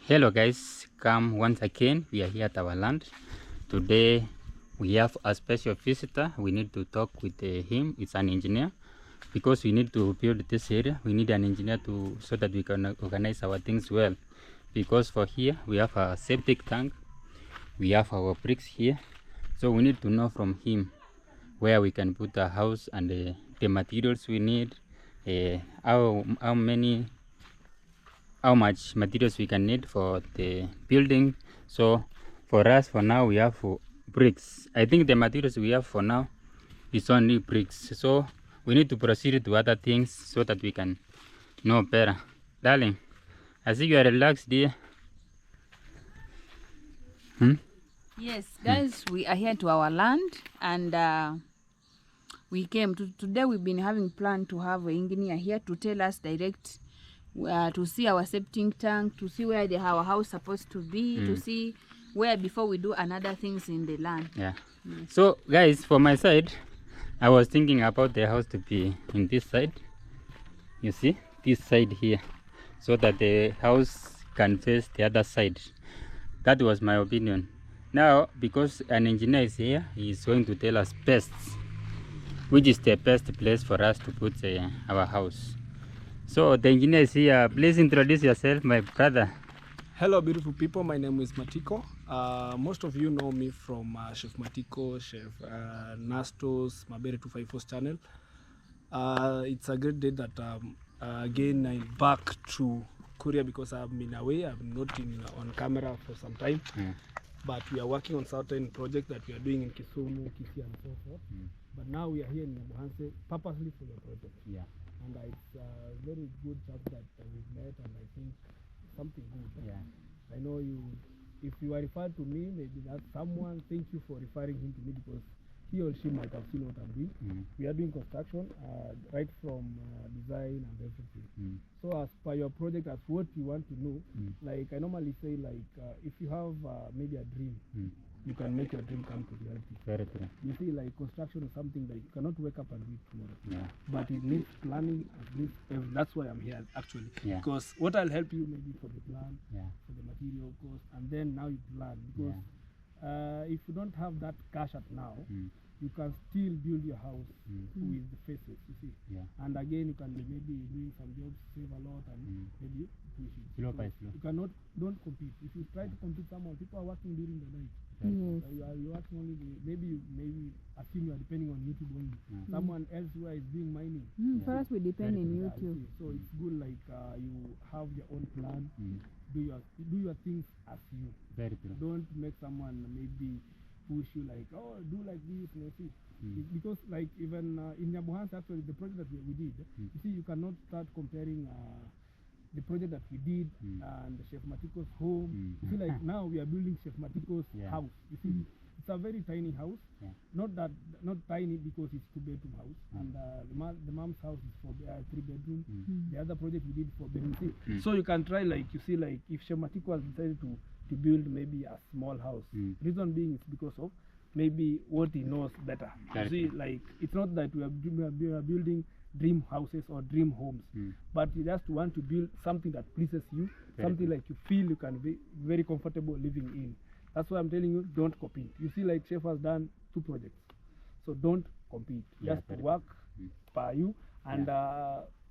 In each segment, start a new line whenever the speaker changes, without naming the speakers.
Hello guys, come once again. We are here at our land. Today we have a special visitor. We need to talk with him. It's an engineer, because we need to build this area. We need an engineer so that we can organize our things well, because for here we have a septic tank, we have our bricks here, so we need to know from him where we can put a house and the materials we need, how much materials we can need for the building. So for us, for now, we have bricks. I think the materials we have for now is only bricks, so we need to proceed to other things so that we can know better. Darling, I see you are relaxed, dear.
Yes, guys, we are here to our land, and we came today. We've been having plan to have an engineer here to tell us direct to see our septic tank, to see where our house supposed to be, to see where before we do another things in the land.
Yeah. So guys, for my side, I was thinking about the house to be in this side. You see, this side here, so that the house can face the other side. That was my opinion. Now, because an engineer is here, he is going to tell us best which is the best place for us to put our house. So the engineer is here. Please introduce yourself, my brother.
Hello beautiful people, my name is Matiko. Most of you know me from Chef Matiko, Chef Nastos, Mabere 254's channel. It's a great day that again I'm back to Korea, because I've been away. I've not been on camera for some time. But we are working on certain projects that we are doing in Kisumu, Kisii and so forth. But now we are here in Nyabuhanse purposely for the project.
Yeah.
And it's a very good chap that we've met, and I think something good.
Yeah.
I know if you are referred to me, maybe that's someone. Thank you for referring him to me, because he or she might have seen what I'm doing. We are doing construction, right from design and everything. So as per your project, as what you want to know, like I normally say, like if you have maybe a dream, you can make your dream come to reality.
Very true.
You see, like construction is something that you cannot wake up and do it tomorrow.
Yeah.
But it needs planning, at least. That's why I'm here actually.
Yeah.
Because what I'll help you maybe for the plan,
Yeah.
for the material cost, and then now you plan. Because if you don't have that cash at now, you can still build your house with the faces, you see.
Yeah.
And again, you can maybe doing some jobs, save a lot, and maybe push it.
Slow by slow.
You don't compete. If you try to compete someone, people are working during the night.
Yes.
You're working only maybe assume you are depending on YouTube only. Someone elsewhere is doing mining.
For us, we depend on YouTube.
So it's good, like you have your own plan. Do your things as you.
Very true.
Don't make someone maybe push you like, oh, do like this, you see. Because like even in Nyabuhanse, actually the project that we did, you see, you cannot start comparing the project that we did and Chef Matiko's home. You see, like now we are building Chef Matiko's house. You see, it's a very tiny house. Not tiny because it's 2-bedroom house, and the mom's house is 3-bedroom. The other project we did 4-bedroom. So you can try, like you see, like if Chef Matiko has decided to build maybe a small house. Reason being is because of maybe what he knows better. You see, like it's not that we are building dream houses or dream homes, but you just want to build something that pleases you, something like you feel you can be very comfortable living in. That's why I'm telling you, don't compete. You see, like Chef has done 2 projects, so don't compete. Just work by you, and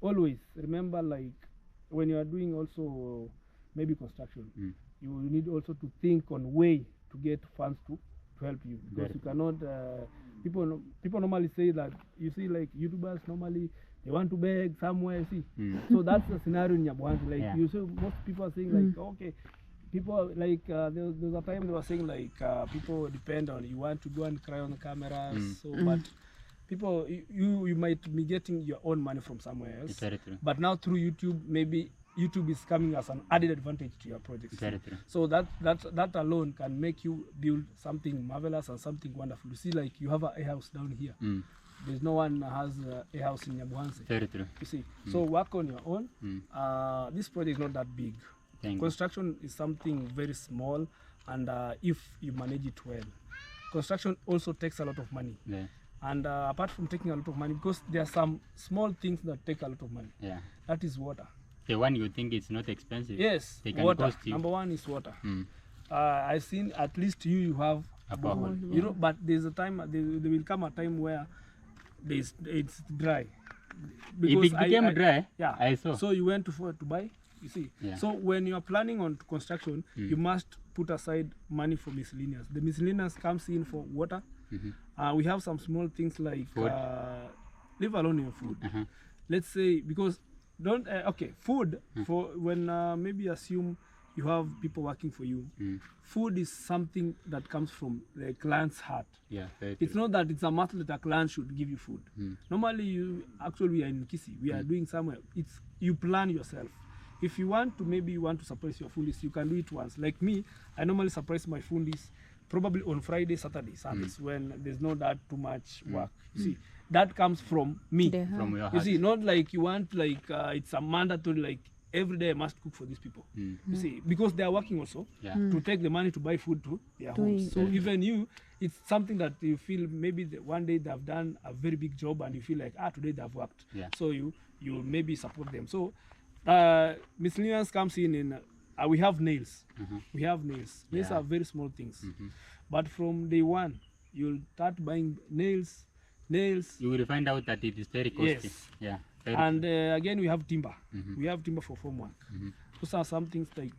always remember, like when you are doing also maybe construction, you need also to think on way to get funds to help you, because you cannot. People normally say that, you see, like YouTubers normally they want to beg somewhere. See, so that's the scenario in Nyabuhanse. Like you see, most people are saying like, okay, people like there's a time they were saying like people depend on you, want to go and cry on the cameras. So, but people, you might be getting your own money from somewhere else.
Very true.
But now through YouTube, maybe YouTube is coming as an added advantage to your project.
Very true.
So that alone can make you build something marvelous and something wonderful. You see, like you have a house down here. There's no one has a house in Nyabuhanse.
Very true.
You see, so work on your own. This project is not that big. Construction is something very small, and if you manage it well. Construction also takes a lot of money. And apart from taking a lot of money, because there are some small things that take a lot of money. That is water.
The one you think it's not expensive.
Yes,
They can
water.
cost you.
Number one is water.
Mm.
I've seen at least you have
A
a
borehole.
borehole. You know, but there's a time, there will come a time where it's dry.
If it became dry,
yeah.
I saw.
So you went to buy, you see.
Yeah.
So when you are planning on construction, you must put aside money for miscellaneous. The miscellaneous comes in for water. We have some small things like
Food.
leave alone your food. Let's say, because don't okay, food for when maybe assume you have people working for you. Food is something that comes from the client's heart.
Yeah,
It's not that it's a matter that a client should give you food. Normally, we are in Kisi. We are doing somewhere. It's you plan yourself. If you want to, maybe you want to surprise your fundis, you can do it once. Like me, I normally surprise my fundis probably on Friday, Saturday, Sundays when there's not that too much work. You see, that comes from me.
from your
You
heart.
see, not like you want like it's a mandatory like every day I must cook for these people. You see, because they are working also to take the money to buy food to their homes. So even you, it's something that you feel maybe one day they've done a very big job and you feel like today they've worked. So you maybe support them. So miscellaneous comes in we have nails. We have nails. Nails are very small things, but from day one you'll start buying nails. You
will find out that it is very costly.
Yes.
Yeah.
And again, we have timber. We have timber for formwork. Those are some things like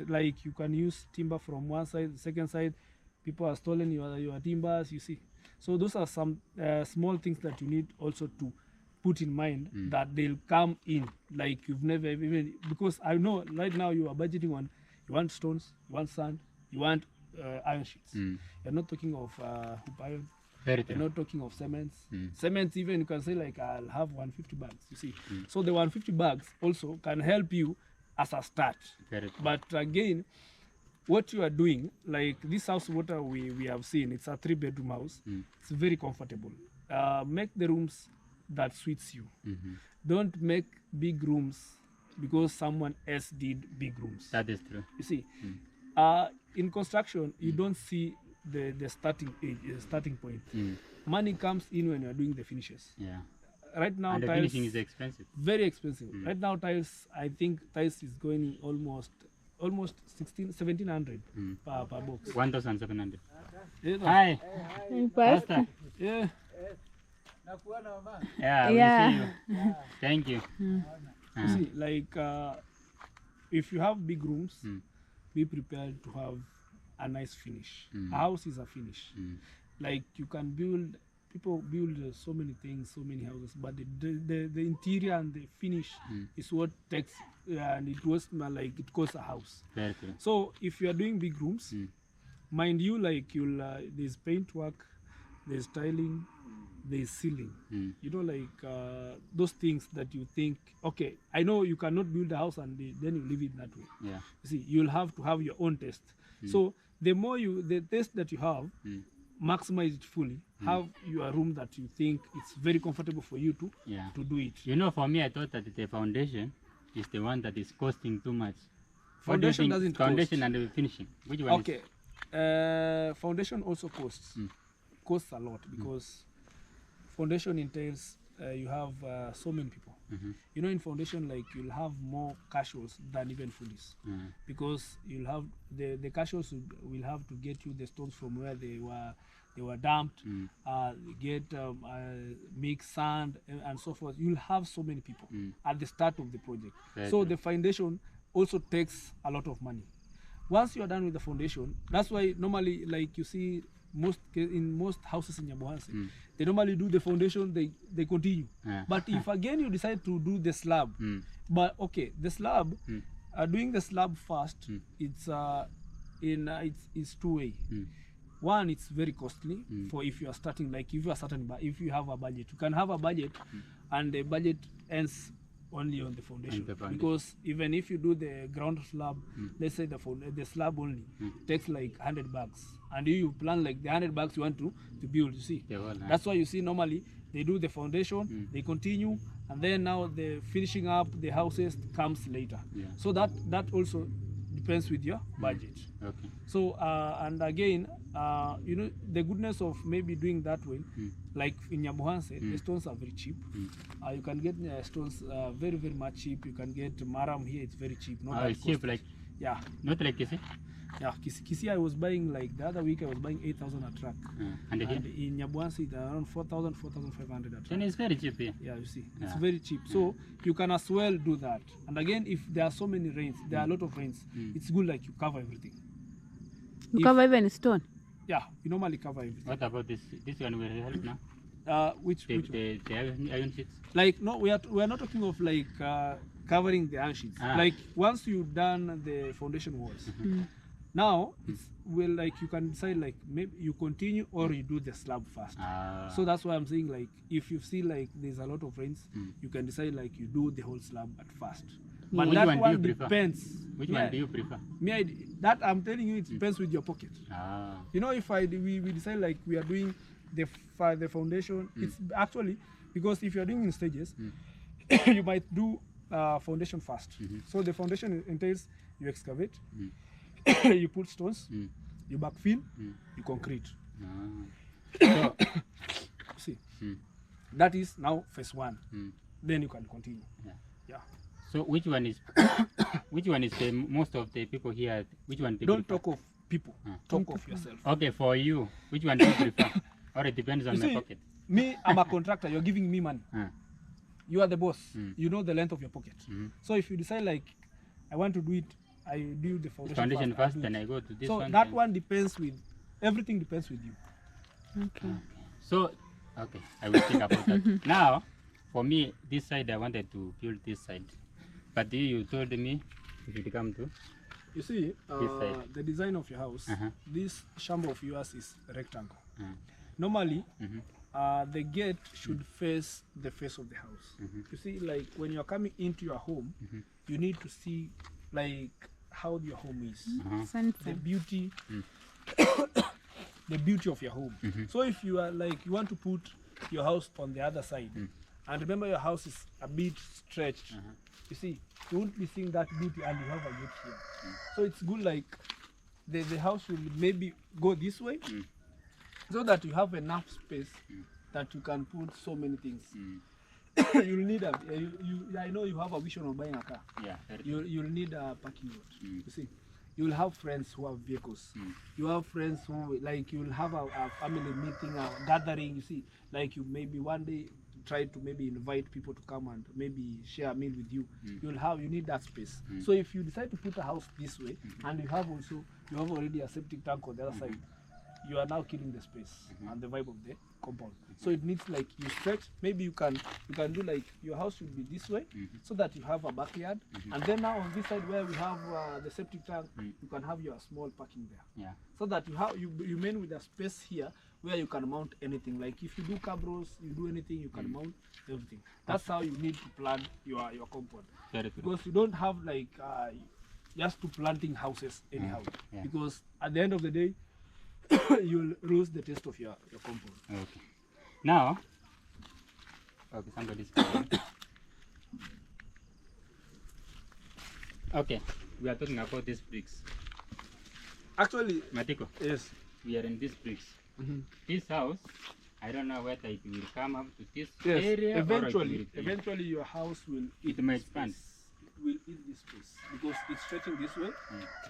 like you can use timber from one side, the second side. People are stolen your timbers. You see, so those are some small things that you need also to put in mind that they'll come in like you've never even, because I know right now you are budgeting on, you want stones, you want sand, you want iron sheets. You're not talking of hoop iron. You're not talking of cements. Cements, even you can say like I'll have 150 bags. You see, so the 150 bags also can help you as a start. But again, what you are doing, like this house, what we have seen, it's a 3-bedroom house. It's very comfortable. Make the rooms that suits you. Don't make big rooms because someone else did big rooms.
That is true.
You see, in construction, you don't see the starting point. Money comes in when you are doing the finishes. Right now,
and the
tiles,
finishing is expensive.
Very expensive. Right now, tiles, I think tiles is going almost 1,700 per box.
1,700.
Yeah.
Hi. Pastor.
Yeah.
Yeah, we see you. Thank you.
You see, like if you have big rooms, be prepared to have a nice finish. A house is a finish. Like you can build, people build so many things, so many houses, but the interior and the finish is what takes, and it was like it costs a house.
Very true.
So if you are doing big rooms, mind you, like you'll there's paint work, there's tiling, there's ceiling. You know, like those things that you think, okay, I know you cannot build a house and then you leave it that way. You see, you'll have to have your own taste. So the more the taste that you have, maximize it fully. Have your room that you think it's very comfortable for you to do it.
You know, for me, I thought that the foundation is the one that is costing too much.
Foundation doesn't cost.
Foundation and the finishing. Which one?
Okay. Foundation also costs. Costs a lot because foundation entails you have so many people. You know, in foundation, like you'll have more casuals than even foodies, because you'll have the casuals will have to get you the stones from where they were dumped, get mix sand and so forth. You'll have so many people at the start of the project. So the foundation also takes a lot of money. Once you are done with the foundation, that's why normally, like you see in most houses in Nyabohansi, they normally do the foundation, they continue. But if again you decide to do the slab, but okay, the slab, doing the slab first, it's it's two-way. One, it's very costly for if you are starting, like if you have a budget, you can have a budget, and the budget ends only on the foundation, because even if you do the ground slab, let's say the slab only takes like 100 bags, and you plan like the 100 bags you want to build. You see, that's why you see normally they do the foundation, they continue, and then now the finishing up the houses comes later. So that also depends with your budget.
Okay.
So and again, you know, the goodness of maybe doing that way, like in Nyabuhanse, the stones are very cheap. You can get stones very much cheap. You can get maram here, it's very cheap. Not that
It's cheap,
costly.
like,
yeah,
not like Kisi.
yeah. Kisi I was buying, like the other week I was buying 8,000 a truck.
And here?
In Nyabuhanse it's around 4,000, 4,500 a truck.
Then it's very cheap here.
Yeah, you see, it's
Yeah.
very cheap. So you can as well do that. And again, if there are so many rains, there are a lot of rains, it's good like you cover everything.
You
If-
cover even stone.
Yeah, you normally cover everything.
What about this? This one will help now?
Which one?
The iron sheets?
Like, no, we are not talking of like covering the iron sheets. Like once you've done the foundation walls, now it's well, like you can decide like maybe you continue or you do the slab first. So that's why I'm saying, like, if you see like there's a lot of rains, you can decide like you do the whole slab at first. But
Which
that
one do you prefer?
depends.
Which one do you prefer?
That I'm telling you, it depends with your pocket. You know, if we decide like we are doing the foundation, it's actually, because if you're doing in stages, you might do foundation first. So the foundation entails you excavate, you put stones, you backfill, you concrete.
So,
See, that is now phase one. Then you can continue. Yeah.
so which one is the most of the people here? Which one?
Don't talk of people. Talk of yourself.
Okay, for you, which one do you prefer? Or it depends on
You
my
see,
pocket.
me, I'm a contractor. You're giving me money. You are the boss. You know the length of your pocket. So if you decide like, I want to do it, I do the foundation
First, then I go to this
so
one.
that one depends with, everything depends with you.
Okay.
So, okay, I will think about that. Now, for me, this side, I wanted to build this side. But you told me if it come to.
You see,
This side.
the design of your house, this chamber of yours is rectangle. Normally, the gate should face the face of the house. You see, like when you're coming into your home, you need to see like how your home is, the beauty, the beauty of your home. So if you are like, you want to put your house on the other side, and remember your house is a bit stretched, you see, you won't be seeing that beauty, and you have a gate here. So it's good like the house will maybe go this way, so that you have enough space that you can put so many things. You'll need I know you have a vision of buying a car.
Yeah.
You'll need a parking lot. You see, you'll have friends who have vehicles. You have friends who, like, you'll have a family meeting, a gathering. You see, like you maybe one day try to maybe invite people to come and maybe share a meal with you. You need that space. So if you decide to put a house this way, and you have already a septic tank on the other side, you are now killing the space and the vibe of the compound. So it needs like you stretch. Maybe you can do like your house should be this way, so that you have a backyard, and then now on this side where we have the septic tank, you can have your small parking there.
Yeah.
So that you remain with a space here where you can mount anything. Like if you do cabros, you do anything, you can mount everything. That's how you need to plan your compound.
Very true.
Because you don't have like just to planting houses anyhow. Because at the end of the day, you'll lose the taste of your compound.
Okay. Now, okay, somebody's calling. Okay, we are talking about these bricks.
Actually,
Matiko,
yes.
we are in these bricks. This house, I don't know whether it will come up to this
Yes.
area
Eventually, your house will eat
it might
this
expand.
space. It will eat this space because it's stretching this way.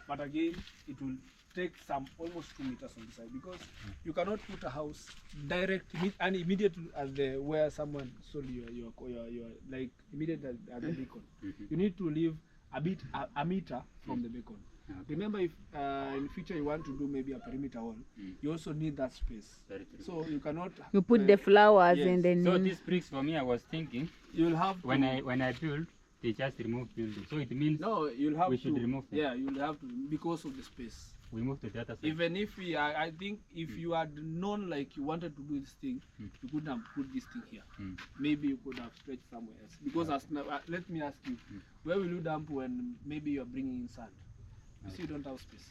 But again, it will take almost 2 meters on the side, because you cannot put a house and immediately at the where someone sold your like immediately at the beacon. You need to leave a meter from the beacon. Remember, if in future you want to do maybe a perimeter wall, you also need that space. So you cannot.
You put the flowers
yes.
and then.
So these bricks, for me, I was thinking
You'll have to,
when I build, they just remove building. So it means
you'll have
we should remove them.
Yeah, you'll have to, because of the space.
We move to the other side.
Even if I think if you had known like you wanted to do this thing, you couldn't have put this thing here. Maybe you could have stretched somewhere else. Because let me ask you, where will you dump when maybe you are bringing in sand? You see, you don't have space.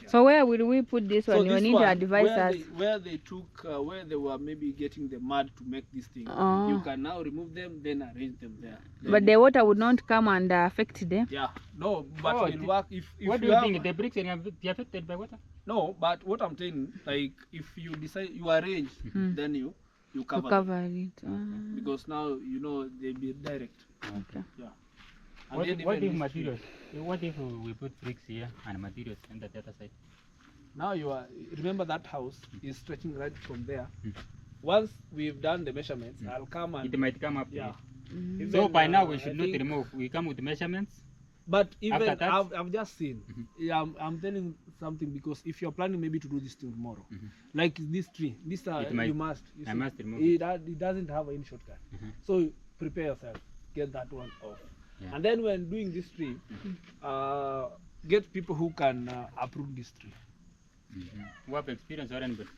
So where will we put this one? You
this
need to advise
where
us.
where they took, where they were maybe getting the mud to make this thing,
Oh.
you can now remove them, then arrange them there.
But the water would not come and affect them.
Yeah, no, but
Oh,
it will work if
What do
you
you
have,
think? The bricks are affected by water?
No, but what I'm saying, like if you decide you arrange, then you
To
cover, them.
cover it.
Because now you know they be direct.
Okay.
Yeah. And
What,
then
what
even
if
this
materials? What if we put bricks here and materials on the other side?
Now you are, remember that house is stretching right from there. Once we've done the measurements, I'll come and
It might come up.
yeah.
So
Even,
by now we
I
should not
think-
remove. We come with measurements.
But even
After that-
I've just seen. Yeah, I'm telling something because if you're planning maybe to do this thing tomorrow, like this tree, this
It might-
you must. You
I
see,
must remove
it doesn't have any shortcut. So prepare yourself, get that one off,
Yeah.
and then when doing this tree, get people who can approve this tree.
Who have experience or anybody?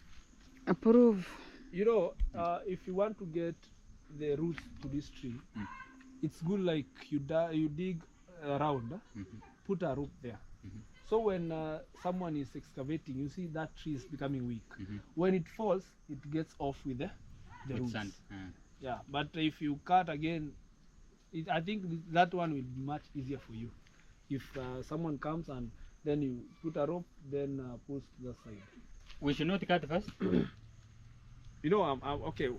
Approve.
You know, if you want to get the roots to this tree, it's good like you dig around, put a rope there. So when someone is excavating, you see that tree is becoming weak. When it falls, it gets off with the
With
roots.
sand.
Yeah, but if you cut again, I think that one will be much easier for you. If someone comes and then you put a rope, then push the side.
We should not cut first,
You know, I'm okay.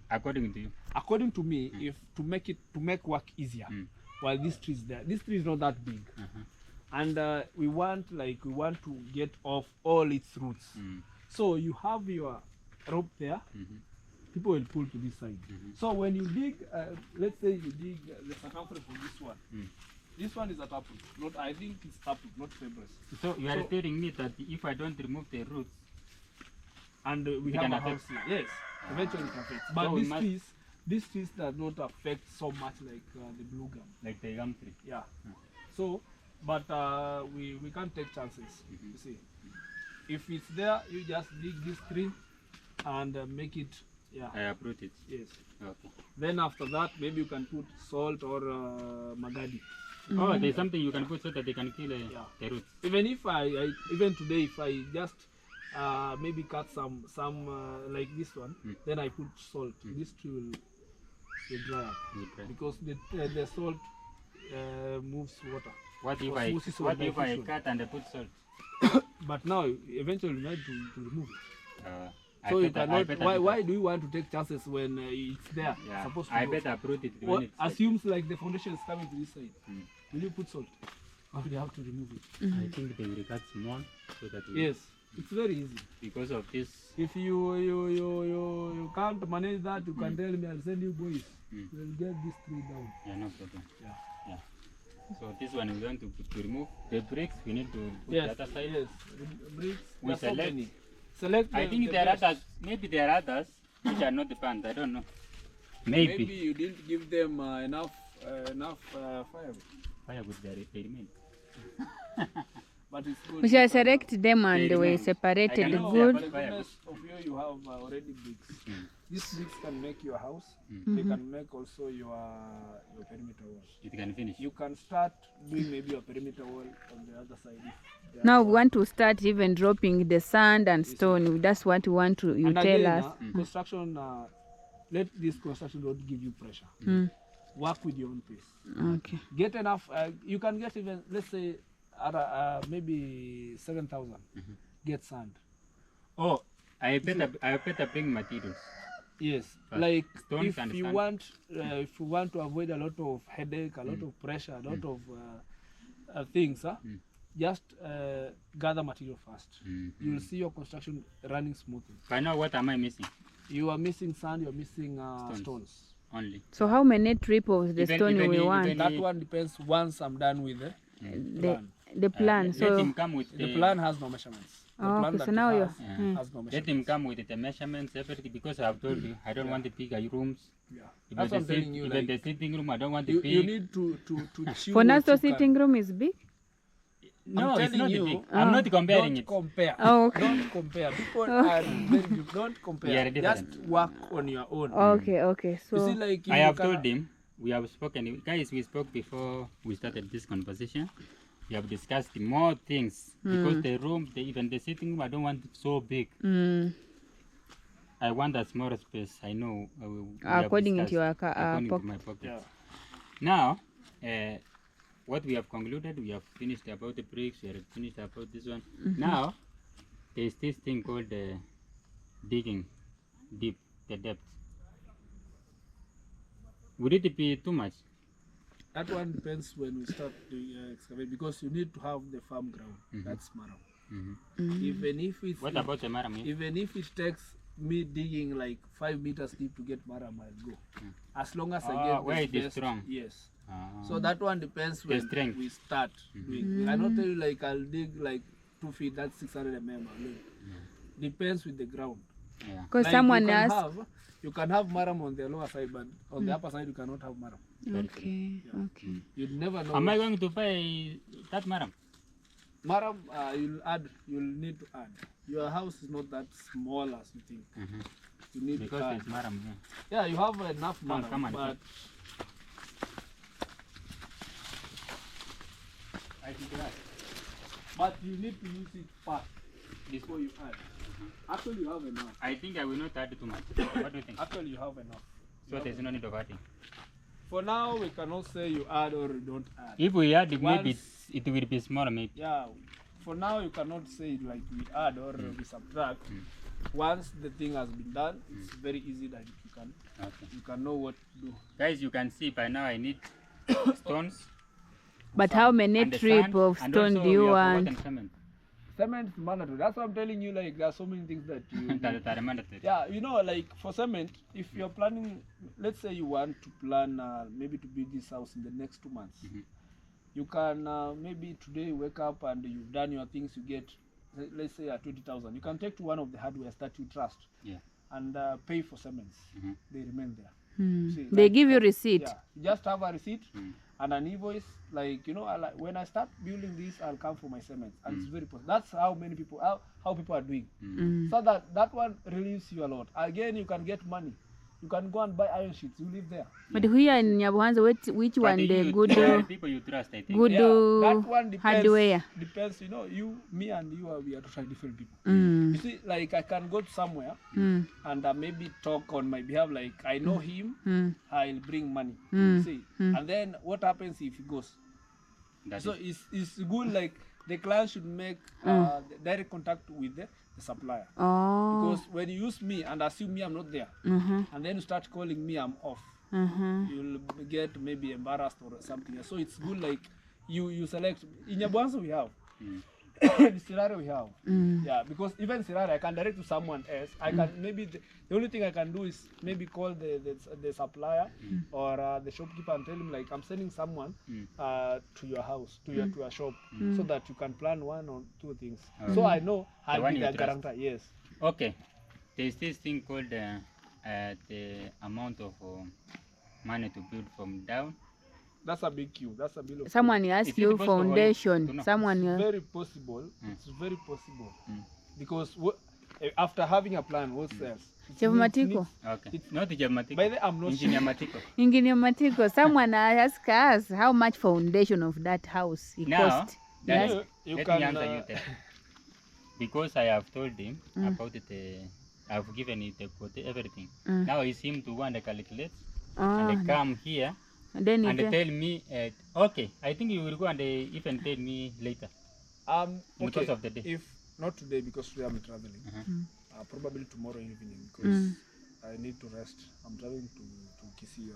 according to you.
According to me, if to make work easier, while this tree is there, this tree is not that big, and we want to get off all its roots. So you have your rope there. People will pull to this side. So when you dig, let's say you dig the circumference of this one. This one is a taproot. Not, I think it's taproot, not fibrous.
So you are telling me that if I don't remove the roots,
And we
It
have
can
a
affect.
house here. Yes, eventually it affects. But
So we
these trees does not affect so much like the blue gum.
like the gum tree.
Yeah. So, but we can't take chances. You see, if it's there, you just dig this tree and make it. Yeah.
I uproot it.
Yes.
Okay.
Then after that, maybe you can put salt or magadi.
Oh, there's something you can put so that they can kill
Yeah.
the roots.
Even if even today, if I just maybe cut some like this one, then I put salt. This tree will dry up
Okay.
because the salt moves water.
What if
Osmosis or
I
diffusion.
cut and I put salt?
But now eventually you need to remove it.
I
So you
better- I
cannot.
better do
Why
that.
do you want to take chances when it's there?
Yeah.
Supposed to
I
go?
better uproot it when
What
it's
assumes like the foundation is coming to this side. Will you put salt? Or do you have to remove it?
I think they will cut small so that we,
Yes, it's very easy.
because of this.
If you can't manage that, you can tell me. I'll send you boys. We'll get this tree down.
Yeah, no problem.
Yeah.
Yeah. So this one we want to remove the bricks. We need to put
Yes.
the other side.
Yes. Bricks.
We
There's so
select.
many. Select.
I think there are others. Maybe there are others which are not banned. I don't know. Maybe.
Maybe you didn't give them enough firewood.
Firewood they remain.
But it's good.
We shall select them and
They
we
remain.
separated
I
You
can
know,
good.
for the goodness of you have already bricks. These bricks can make your house. They can make also your perimeter wall.
It can finish.
You can start doing maybe your perimeter wall on the other side. If
Now we want to start even dropping the sand and stone. That's what we want to you
and
tell
again,
us.
construction. Let this construction not give you pressure. Work with your own pace.
Okay.
Get enough. You can get even, let's say, maybe 7,000. Get sand.
Oh, I better bring materials.
Yes,
But
like
stones
if
and
you
sand.
if you want to avoid a lot of headache, a lot of pressure, a lot of things, just gather material first. You will see your construction running smoothly.
By now, what am I missing?
You are missing sand. You are missing
Stones.
stones.
Only.
So how many trip of the
Even-
stone
even
we
the-
want?
even
That one depends once I'm done with the plan.
The plan.
Let
So
him come with
The plan has no measurements. The
Oh,
plan
okay,
that
so
you
now
have
you're-
has no
let
measurements.
him come with the measurements, everything, because I have told you I don't want the bigger rooms.
Yeah.
Even
That's what I'm
the
telling you.
even
Like,
the sitting room, I don't want the
you
big.
need to choose.
for now,
what
the
you can.
sitting room is big.
No,
I'm
it's
telling
not
you,
big. I'm not comparing
Don't
it.
compare.
Oh, okay.
Don't compare. People are very good. Don't
We
compare.
are
Just
different.
work on your own.
Okay, okay.
You
So
see, like if
I
you
have
can-
told him, we have spoken, guys, we spoke before we started this conversation. we have discussed more things because the room, even the sitting room, I don't want it so big. I want a smaller space. I know.
According to your
according to my pocket. Yeah. Now, what we have concluded, we have finished about the bricks. We have finished about this one. Now, there is this thing called digging deep, the depth. Would it be too much?
That one depends when we start doing excavate, because you need to have the farm ground. That's maram. Even if it's
what about the maram?
Even if it takes me digging like 5 meters deep to get maram, I'll go. As long as I get
where
the
it is strong.
Yes. So that one depends when we start doing. I cannot tell you like I'll dig like 2 feet. That's 600 mm. Depends with the ground.
Because
like
someone else.
You can have maram on the lower side, but on the upper side you cannot have maram.
Okay. Okay.
You'd never know.
Am I going to buy that maram?
Maram, you'll need to add. Your house is not that small as you think. You need
because
to add.
It's maram.
Yeah, you have enough maram.
Come on,
but
I think that.
But you need to use it fast before you add. Actually, you have enough.
I think I will not add too much. What do you think?
Actually, you have enough.
So there's no need of adding.
For now, we cannot say you add or you don't add.
If we add, maybe it will be smaller, maybe.
Yeah. For now, you cannot say like we add or we subtract. Once the thing has been done, it's very easy that you can know what to do.
Guys, you can see by now I need stones.
But how many trip of stone do you want?
Cement is mandatory. That's what I'm telling you. Like there are so many things that you.
that are mandatory.
Yeah, you know, like for cement, if you're planning, let's say you want to plan maybe to build this house in the next 2 months, you can maybe today wake up and you've done your things. You get, let's say, 20,000. You can take to one of the hardwares that you trust, and pay for cements. They remain there. See,
they give you receipt.
Yeah, you just have a receipt. And an invoice, like, you know, when I start building this, I'll come for my cements. And it's very possible. That's how many people, how people are doing. So that one relieves you a lot. Again, you can get money. You can go and buy iron sheets. You live there.
But here in Nyabuhanza, which one the good
people you trust, I think.
Good
that one depends,
hardware.
Depends, you know, me and you we are totally different people. You see, like I can go to somewhere and maybe talk on my behalf, like I know him, I'll bring money. See, and then what happens if he goes? So it's good, like the client should make direct contact with the supplier. Because when you use me and assume me I'm not there, and then you start calling me I'm off, you'll get maybe embarrassed or something. So it's good, like you select. In Nyabuhanza we have. In Sirare we have. Yeah, because even Sirare I can direct to someone else. I can maybe the only thing I can do is maybe call the supplier or the shopkeeper and tell him like I'm sending someone to your house, to your shop, so that you can plan 1 or 2 things. So I know I'll be the guarantor. Yes.
Okay. There's this thing called the amount of money to build from down.
That's a big queue. That's a bill of
someone asks you foundation. Someone
it's very possible. It's very possible because after having a plan, what else?
Matiko.
Okay. It's not the Matiko.
By the I'm not
Engineer Matiko.
Engineer Matiko. Someone asked us how much foundation of that house it cost.
Yes. Let me answer you there. Because I have told him about it. I've given it everything. Now it's him to want to calculate and they come here. And then they tell me, okay, I think you will go and even tell me later. Because of the day.
If not today, because today I'm traveling. Probably tomorrow evening, because I need to rest. I'm traveling to Kisii.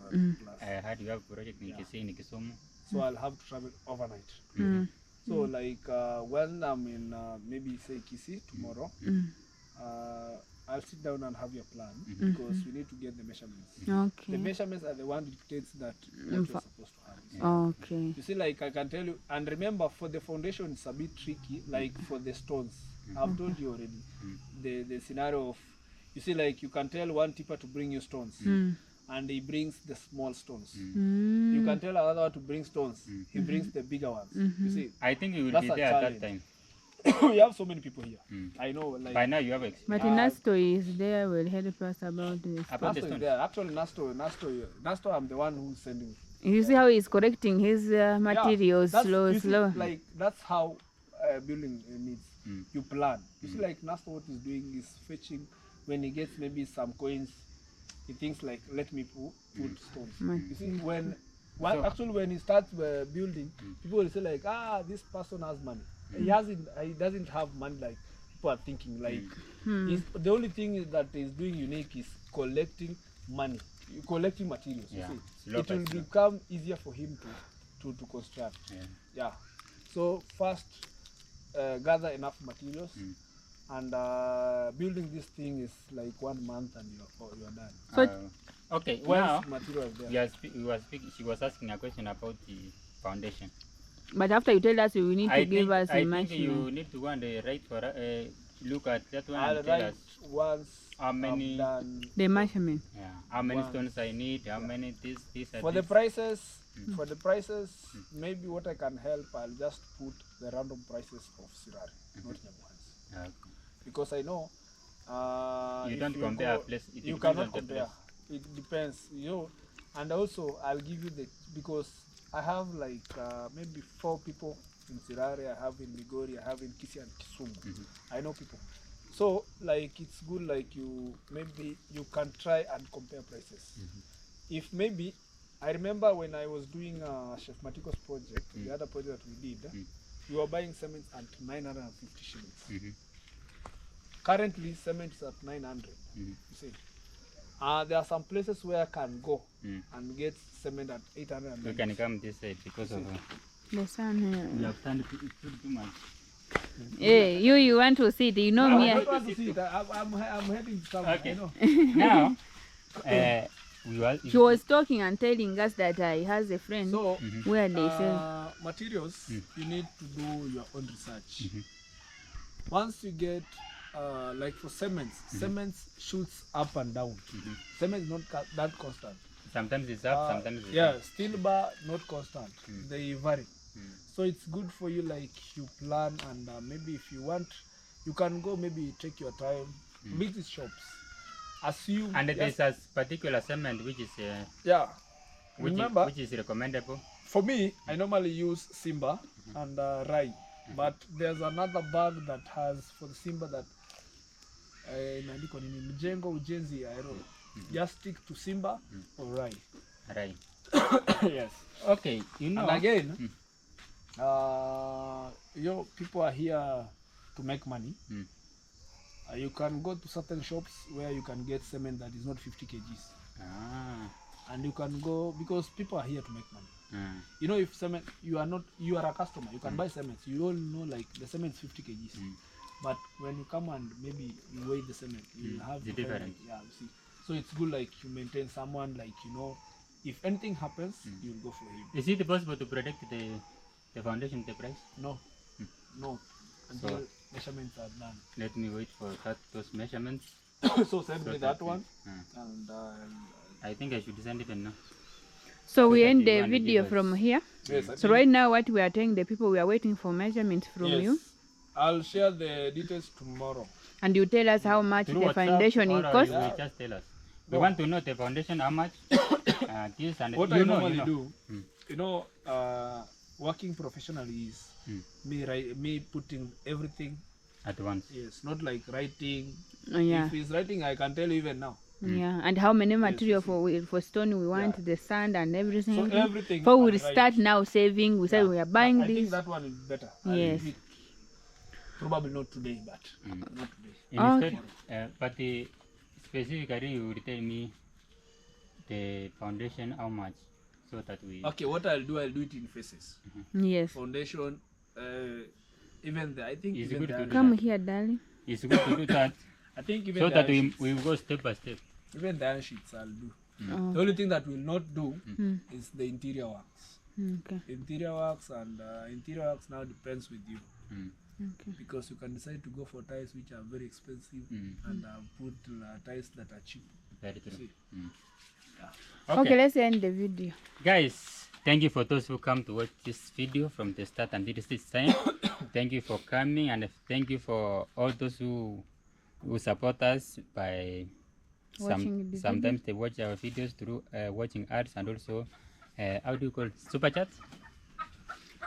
I heard you have a project in Kisii, in Kisumu.
So I'll have to travel overnight. So like when I'm in maybe say Kisii tomorrow, I'll sit down and have your plan because we need to get the measurements.
Okay.
The measurements are the one that dictates that what you're supposed to have.
Okay.
You see, like I can tell you, and remember for the foundation it's a bit tricky, like for the stones. I've told you already the scenario of, you see, like you can tell one tipper to bring you stones and he brings the small stones. You can tell another one to bring stones, he brings the bigger ones. You see,
I think you will be there at that time.
We have so many people here. I know. Like,
by now you have experience.
But Nasto is there, will help us about this.
Nasto is there. Actually, Nasto, I'm the one who's sending
You see how he's correcting his materials
that's,
slow,
you see,
slow.
like that's how building needs. You plan. You see, like Nasta, what he's doing is fetching. When he gets maybe some coins, he thinks like, let me put stones. You see, actually when he starts building, people will say like, ah, this person has money. He doesn't have money like people are thinking. Like the only thing that he's doing unique is collecting money, collecting materials. You see, it will become easier for him to construct. Yeah. So first, gather enough materials. And building this thing is like 1 month and you're done.
So
okay,
Once
now
material is there.
she was asking a question about the foundation.
but after you tell us, you need to give us a
I think
measurement.
you need to go and write for look at that one
I'll
and tell
write
us
once
how many
done.
The measurement.
how many stones I need, how many this
For the prices, maybe what I can help, I'll just put the random prices of Sirari, not Nyabuhans.
Okay.
Because I know
you
if
don't
you
compare
go,
place. It
you
depends
cannot
on the
compare.
place.
It depends, you know. And also I'll give you because I have like maybe 4 people in Sirari, I have in Migori, I have in Kisii and Kisumu. I know people. So like it's good like maybe you can try and compare prices. If maybe I remember when I was doing Chef Matiko's project, the other project that we did, we were buying cement at 950 shillings. Currently cement is at 900. You see, there are some places where I can go and get cement at 800.
We can come this side because of
The sun here.
we have done too much.
Hey, you want to see it? You know me.
I don't want to see it. I'm heading somewhere.
Okay.
I know.
Now,
He was talking and telling us that he has a friend
So
where they sell.
materials, you need to do your own research. Once you get like for cements, cements shoots up and down. Cement is not that constant.
sometimes it's up, sometimes it's
Yeah,
down.
steel bar not constant. They vary. So it's good for you like you plan and maybe if you want, you can go maybe take your time. Meet these shops. Assume.
And there's a particular cement which is
remember,
which is recommendable.
for me, I normally use Simba and Rai, but there's another bag that has for the Simba that imeandikwa nini, mjengo ujenzi aero. Just stick to Simba or Rai.
Right.
Yes.
Okay, you know.
And again, people are here to make money. You can go to certain shops where you can get cement that is not 50 kgs. And you can go because people are here to make money. You know, if cement, you are a customer, you can buy cement. You all know like the cement is 50 kgs. But when you come and maybe you weigh the cement, you will have
the difference.
Yeah, you see. So it's good like you maintain someone like if anything happens, you will go for him.
Is it possible to predict the foundation, the price?
No, no, until measurements are done.
Let me wait for those measurements.
So send me that one, and
I think I should send it now.
So we
that
end
you
the
wanna
video
give us-
from here.
yes,
So right now what we are telling the people, we are waiting for measurements from you.
I'll share the details tomorrow.
And you tell us how much
Through
the
WhatsApp
foundation
or
will cost.
you will just tell us. We want to know the foundation, how much, this and
What
you
I
know,
normally
you know.
do, working professionally is me putting everything.
At once.
Yes, not like writing.
Yeah.
If he's writing, I can tell you even now.
Yeah, and how many material for stone we want, the sand and everything.
So everything.
Before we
I'll
start
write.
now saving, we say we are buying
I think
this.
that one is better. I'll
Yes.
leave it. Probably not today, but not today.
Instead, but specifically you will tell me the foundation how much, so that we.
Okay, what I'll do it in phases.
Yes.
Foundation, even I think
It's
even
good to do
Come
that.
here, darling.
It's good to do that,
I think even
so
the
that
iron sheets,
we go step by step.
even the iron sheets I'll do.
Oh,
The only thing that we'll not do is the interior works.
okay.
Interior works and interior works now depends with you
Okay.
because you can decide to go for tiles which are very expensive and put tiles that are cheap.
Very true.
See.
Okay, let's end the video.
Guys, thank you for those who come to watch this video from the start until this time. Thank you for coming, and thank you for all those who support us by
Watching the
sometimes they watch our videos through watching ads and also how do you call it? Super chats?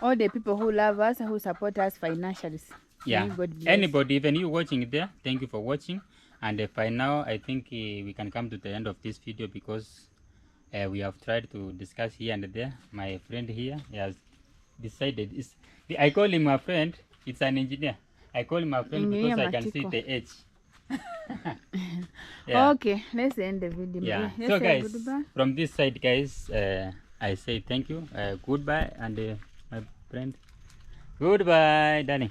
All the people who love us, who support us financially.
Yeah.
May God bless.
Anybody, even you watching there, thank you for watching. And by now, I think we can come to the end of this video because we have tried to discuss here and there. My friend here has decided, I call him a friend, it's an engineer. I call him a friend because I can see the edge. Yeah.
Okay, let's end the video.
Yeah.
Let's
So
say
guys,
goodbye.
from this side, guys, I say thank you, goodbye, and my friend, goodbye, Danny.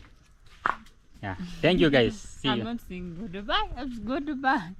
Yeah. Thank you, guys. See
I'm
you.
not saying goodbye. I'm goodbye.